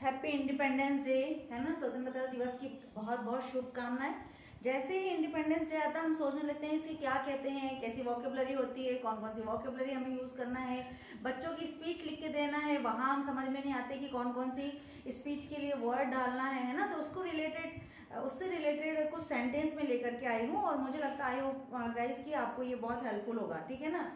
Happy independence day, है ना। स्वतंत्रता दिवस की बहुत बहुत शुभकामनाएं। जैसे ही इंडिपेंडेंस डे आता है हम सोचने लगते हैं इसकी क्या कहते हैं, कैसी वोकेबलरी होती है, कौन कौन सी वोकेबलरी हमें यूज़ करना है। बच्चों की स्पीच लिख के देना है, वहाँ हम समझ में नहीं आते कि कौन कौन सी स्पीच के लिए वर्ड डालना है ना। तो उससे रिलेटेड कुछ सेंटेंस में लेकर के आई हूँ और मुझे लगता है आई होप गाइस कि आपको ये बहुत हेल्पफुल होगा, ठीक है ना।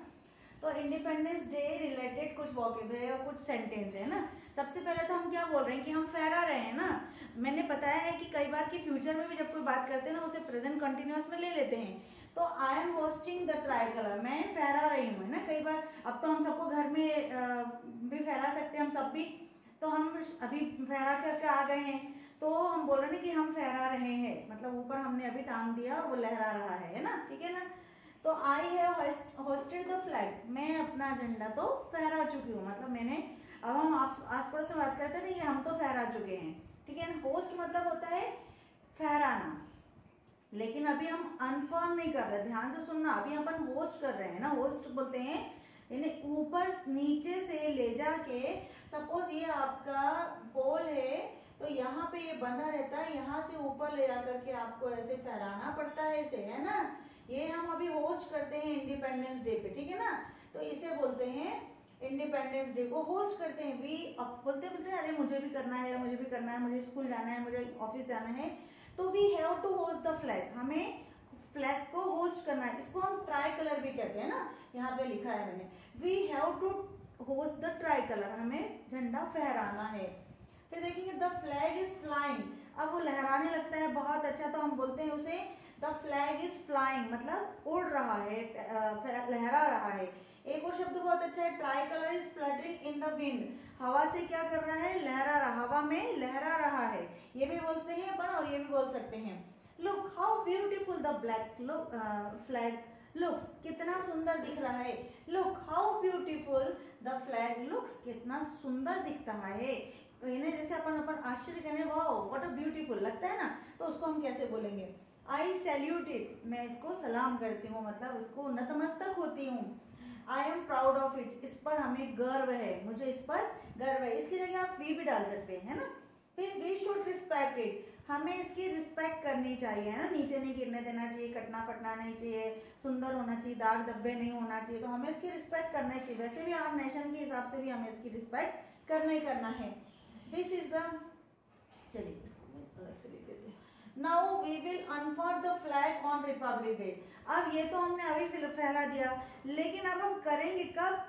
तो इंडिपेंडेंस डे रिलेटेड कुछ वोकेबलरी और कुछ सेंटेंस है ना। सबसे पहले तो हम क्या बोल रहे हैं कि हम फहरा रहे हैं ना। मैंने बताया है कि कई बार कि फ्यूचर में भी जब कोई बात करते हैं ना उसे प्रेजेंट कंटिन्यूअस में ले लेते हैं। तो I am hosting the try colour, मैं फहरा रही हूँ, है ना। कई बार अब तो हम सबको घर में भी फहरा सकते हैं, हम सब भी। तो हम अभी फहरा करके आ गए हैं तो हम बोल रहे हैं कि हम फहरा रहे हैं, मतलब ऊपर हमने अभी टांग दिया और वो लहरा रहा है ना, ठीक है ना। तो I have hosted the flag, मैं अपना झंडा तो फहरा चुकी हूँ, मतलब मैंने। अब हम आस पड़ोस से बात करते हैं ना, ये हम तो फहरा चुके हैं, ठीक है ना। होस्ट मतलब होता है फहराना, लेकिन अभी हम अनफर्म नहीं कर रहे, ध्यान से सुनना। अभी अपन होस्ट कर रहे हैं ना, होस्ट बोलते हैं यानी ऊपर नीचे से ले जाके। सपोज ये आपका पोल है तो यहाँ पे ये बंधा रहता है, यहाँ से ऊपर ले जाकर के आपको ऐसे फहराना पड़ता है इसे, है ना। ये हम अभी होस्ट करते हैं इंडिपेंडेंस डे पे, ठीक है ना। तो इसे बोलते हैं इंडिपेंडेंस डे को होस्ट करते हैं। वी अब बोलते अरे मुझे भी करना है, मुझे भी करना है, मुझे स्कूल जाना है, मुझे ऑफिस जाना है, तो we have to host the flag, हमें फ्लैग को होस्ट करना है। इसको हम ट्राई कलर भी कहते हैं ना, यहाँ पे लिखा है मैंने, we have to host the tricolour, हमें झंडा फहराना है। फिर देखेंगे द फ्लैग इज फ्लाइंग, अब वो लहराने लगता है बहुत अच्छा, तो हम बोलते हैं उसे द फ्लैग इज फ्लाइंग, मतलब उड़ रहा है, लहरा रहा है। एक और शब्द बहुत अच्छा है, try colour is fluttering in the wind, हवा से क्या कर रहा है, लहरा रहा, हवा में लहरा रहा है। ये भी बोलते हैं अपन और ये भी बोल सकते हैं। Look how beautiful the black flag looks, कितना सुंदर दिख रहा है। Look how beautiful the flag looks, कितना सुंदर दिख रहा है। इन्हें जैसे अपन आश्चर्य करें, वाओ व्हाट अ ब्यूटीफुल लगता है ना, तो उसको हम कैसे बोलेंगे, आई सैल्यूट इट, मैं इसको सलाम करती हूँ, मतलब इसको नतमस्तक होती हूँ। I am proud of it, इस पर हमें गर्व है, मुझे इस पर गर्व है। इसकी जगह आप वी भी डाल सकते हैं, है ना। फिर वी शुड रिस्पेक्ट इट, हमें इसकी रिस्पेक्ट करनी चाहिए, है ना। नीचे नहीं गिरने देना चाहिए, कटना फटना नहीं चाहिए, सुंदर होना चाहिए, दाग धब्बे नहीं होना चाहिए, तो हमें इसकी रिस्पेक्ट करना चाहिए। वैसे भी आर नेशन के हिसाब से भी हमें इसकी रिस्पेक्ट करना ही करना है। दिस इज द, चलिए इसको मैं अलग से लिख देती हूँ। Now we will unfurl the flag on Republic Day, अब ये तो हमने अभी फहरा दिया, लेकिन अब हम करेंगे कब,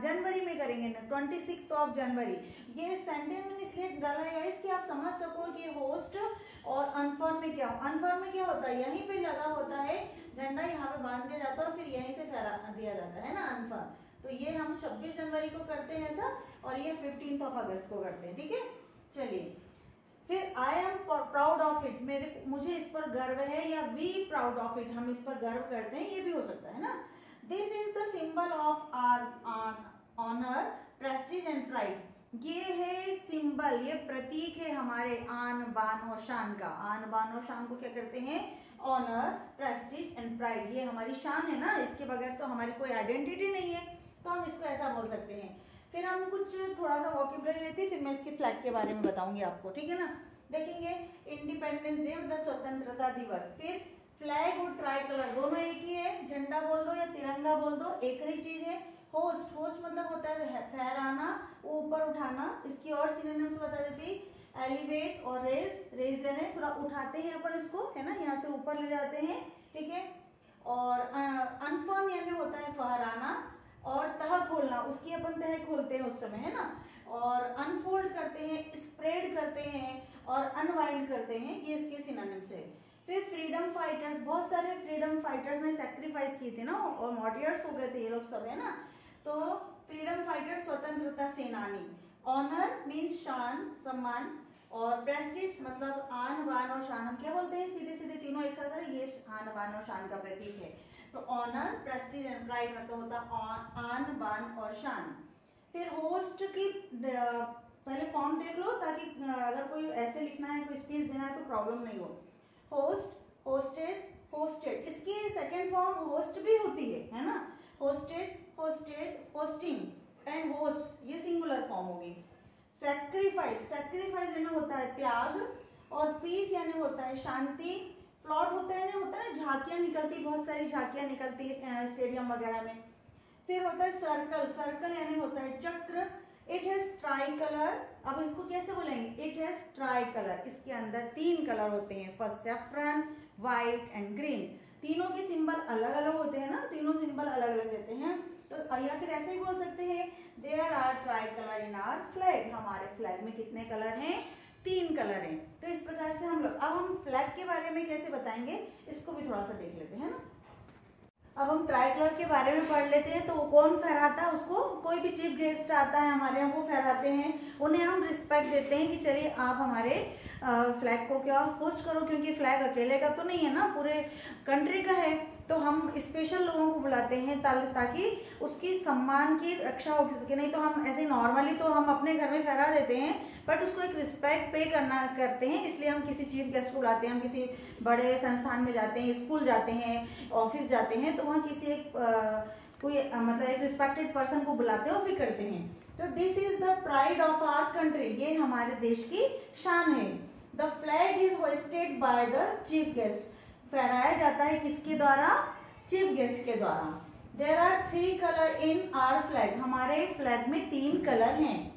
जनवरी में करेंगे ना, 26 ऑफ जनवरी। ये सेंटेंस में इसलिए डाला है इसकी आप समझ सको कि होस्ट और अनफर्म में क्या, अनफर्म में क्या होता है, यहीं पे लगा होता है झंडा, यहाँ पे बांध दिया जाता है और फिर यहीं से फहरा दिया जाता है ना, अनफर्म। तो ये हम 26 जनवरी को करते हैं ऐसा, और ये 15 अगस्त को करते हैं, ठीक है। चलिए फिर I am proud of it, मुझे इस पर गर्व है, या वी प्राउड ऑफ इट, हम इस पर गर्व करते हैं, ये भी हो सकता है ना। This is the symbol of our honour prestige and pride, ये है सिंबल, ये प्रतीक है हमारे आन बान और शान का। आन बान और शान को क्या करते हैं, ऑनर प्रेस्टीज एंड प्राइड, ये हमारी शान है ना, इसके बगैर तो हमारी कोई आइडेंटिटी नहीं है, तो हम इसको ऐसा बोल सकते हैं। फिर हम कुछ थोड़ा सा वोकैबुलरी लेते हैं, फिर मैं इसके फ्लैग के बारे में बताऊंगी आपको, ठीक है ना। देखेंगे इंडिपेंडेंस डे मतलब स्वतंत्रता दिवस, फिर फ्लैग और ट्राई कलर दोनों एक ही है, झंडा बोल दो या तिरंगा बोल दो, एक ही चीज है। होस्ट, होस्ट मतलब होता है फहराना, ऊपर उठाना, इसकी और सिनोनिम्स बता देती, एलिवेट और रेज, रेज यानी थोड़ा उठाते हैं अपन इसको, है ना, यहाँ से ऊपर ले जाते हैं, ठीक है। और अनफर्म यानी होता है फहराना, और तह खोलना, उसकी अपन तह खोलते हैं उस समय, है ना। और अनफोल्ड करते हैं, स्प्रेड करते हैं और अनवाइंड करते हैं, ये इसके सिनोनिम्स है। फिर फ्रीडम फाइटर्स, बहुत सारे फ्रीडम फाइटर्स ने सैक्रिफाइस किए थे ना, और मॉर्टियर्स हो गए थे ये लोग सब, है ना। तो फ्रीडम फाइटर स्वतंत्रता सेनानी, ऑनर मीन्स शान सम्मान, और प्रेस्टीज मतलब आन बान और शान, हम क्या बोलते हैं सीधे सीधे तीनों एक साथ, ये आन बान और शान का प्रतीक है। तो ऑनर प्रेस्टीज एंड प्राइड मतलब होता आन बान और शान। फिर होस्ट की पहले फॉर्म देख लो, ताकि अगर कोई ऐसे लिखना है, कोई स्पीच देना है तो प्रॉब्लम नहीं हो। होस्ट, होस्टेड, होस्टेड, इसकी सेकेंड फॉर्म होस्ट भी होती है ना, hosted, hosted, hosting and host, ये सिंगुलर फॉर्म होगी। सैक्रिफाइस, सैक्रिफाइस यानी होता है त्याग, और पीस यानी होता है शांति, प्लॉट होता है ना झांकियां निकलती, बहुत सारी झांकियां निकलती स्टेडियम वगैरह में। फिर होता है सर्कल, सर्कल यानी होता है चक्र। इट हैज ट्राई कलर, अब इसको कैसे बोलेंगे, इट हैज ट्राई कलर, इसके अंदर 3 कलर होते हैं, first saffron, white and green. तीनों के सिंबल अलग अलग होते हैं ना, तीनों सिंबल अलग अलग देते हैं। तो या फिर ऐसे ही बोल सकते हैं there are tricolour in our flag, हमारे फ्लैग में कितने कलर हैं, 3 कलर हैं। तो इस प्रकार से हम लोग, अब हम फ्लैग के बारे में कैसे बताएंगे इसको भी थोड़ा सा देख लेते हैं ना। अब हम ट्राई कलर के बारे में पढ़ लेते हैं। तो कौन फहराता है उसको, कोई भी चीफ गेस्ट आता है हमारे यहाँ, वो फहराते हैं, उन्हें हम रिस्पेक्ट देते हैं कि चलिए आप हमारे फ्लैग को क्या होस्ट करो, क्योंकि फ्लैग अकेले का तो नहीं है ना, पूरे कंट्री का है। तो हम स्पेशल लोगों को बुलाते हैं ताकि उसकी सम्मान की रक्षा हो सके। नहीं तो हम ऐसे नॉर्मली तो हम अपने घर में फहरा देते हैं, बट उसको एक रिस्पेक्ट पे करते हैं, इसलिए हम किसी चीफ गेस्ट को बुलाते हैं। हम किसी बड़े संस्थान में जाते हैं, स्कूल जाते हैं, ऑफिस जाते हैं, तो वहाँ किसी कोई मतलब एक रिस्पेक्टेड पर्सन को बुलाते हैं और फिर करते हैं। तो this is the pride of our country, ये हमारे देश की शान है। The flag is hosted by the chief guest, फहराया जाता है किसके द्वारा, चीफ गेस्ट के द्वारा। There are 3 colour in our flag, हमारे फ्लैग में 3 कलर हैं।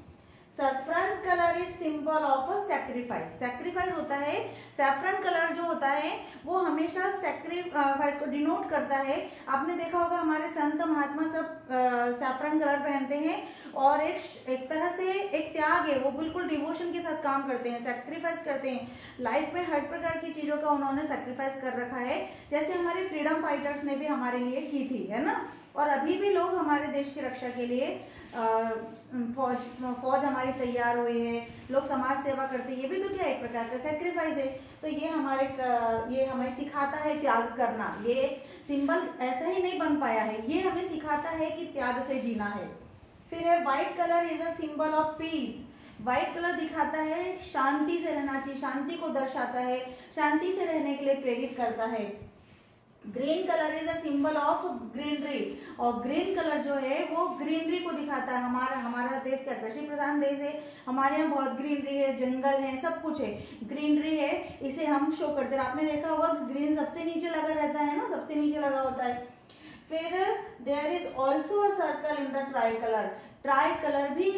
Saffron colour is symbol of a sacrifice, sacrifice होता है, सैफरन कलर जो होता है वो हमेशा सैक्रिफाइस को डिनोट करता है। आपने देखा होगा हमारे संत महात्मा सब सैफरन कलर पहनते हैं, और एक तरह से एक त्याग है, वो बिल्कुल डिवोशन के साथ काम करते हैं, सैक्रिफाइस करते हैं। लाइफ में हर प्रकार की चीजों का उन्होंने सैक्रिफाइस कर रखा है, जैसे हमारे फ्रीडम फाइटर्स ने भी हमारे लिए की थी, है ना। और अभी भी लोग हमारे देश की रक्षा के लिए फौज हमारी तैयार हुई है, लोग समाज सेवा करते हैं, ये भी तो क्या एक प्रकार का सैक्रिफाइस है। तो ये हमें सिखाता है त्याग करना, ये सिंबल ऐसा ही नहीं बन पाया है, ये हमें सिखाता है कि त्याग से जीना है। फिर है white colour is a symbol of peace, white colour दिखाता है शांति से रहना चाहिए, शांति को दर्शाता है, शांति से रहने के लिए प्रेरित करता है। Green colour is a symbol of greenery, और ग्रीन कलर जो है वो ग्रीनरी को दिखाता है। हमारा देश क्या कृषि प्रधान देश है, हमारे यहाँ बहुत ग्रीनरी है, जंगल है, सब कुछ है, ग्रीनरी है, इसे हम शो करते हैं। आपने देखा होगा ग्रीन सबसे नीचे लगा रहता है ना, सबसे नीचे लगा होता है। फिर there is also a circle in the tricolour, tricolour भी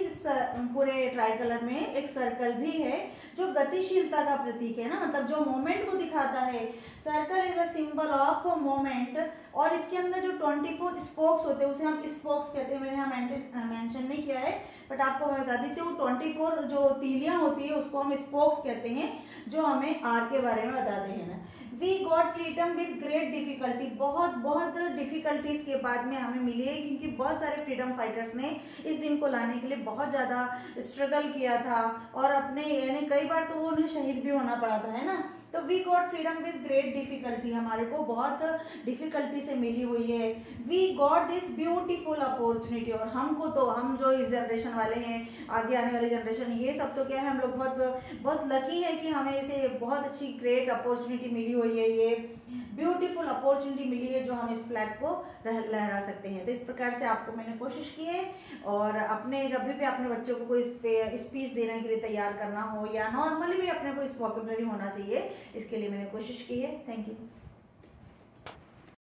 पूरे ट्राई कलर में एक सर्कल भी है जो गतिशीलता का प्रतीक है ना, मतलब जो मोमेंट को दिखाता है। Circle is a symbol of moment, और इसके अंदर जो 24 स्पोक्स होते हैं उसे हम स्पोक्स कहते हैं, मैंने यहाँ मेंशन नहीं किया है, बट आपको मैं बता देती हूँ। 24 जो तीलियां होती है उसको हम स्पोक्स कहते हैं, जो हमें आर के बारे में बताते हैं ना। We got freedom with great difficulty, बहुत डिफिकल्टीज के बाद में हमें मिली है, क्योंकि बहुत सारे फ्रीडम फाइटर्स ने इस दिन को लाने के लिए बहुत ज़्यादा स्ट्रगल किया था, और अपने यानी कई बार तो वो उन्हें शहीद भी होना पड़ा था, है ना। तो we got freedom with great difficulty, हमारे को बहुत डिफिकल्टी से मिली हुई है। We got this beautiful opportunity, और हम जो इस जनरेशन वाले हैं, आगे आने वाली जनरेशन, ये सब तो क्या है, हम लोग बहुत लकी है कि हमें इसे बहुत अच्छी ग्रेट अपॉर्चुनिटी मिली हुई है, ये ब्यूटीफुल अपॉर्चुनिटी मिली है जो हम इस फ्लैग को लहरा सकते हैं। तो इस प्रकार से आपको मैंने कोशिश की है, और जब भी अपने बच्चों को कोई स्पीच देने के लिए तैयार करना हो, या नॉर्मली भी अपने को इस वोकैबुलरी होना चाहिए, इसके लिए मैंने कोशिश की है। Thank you.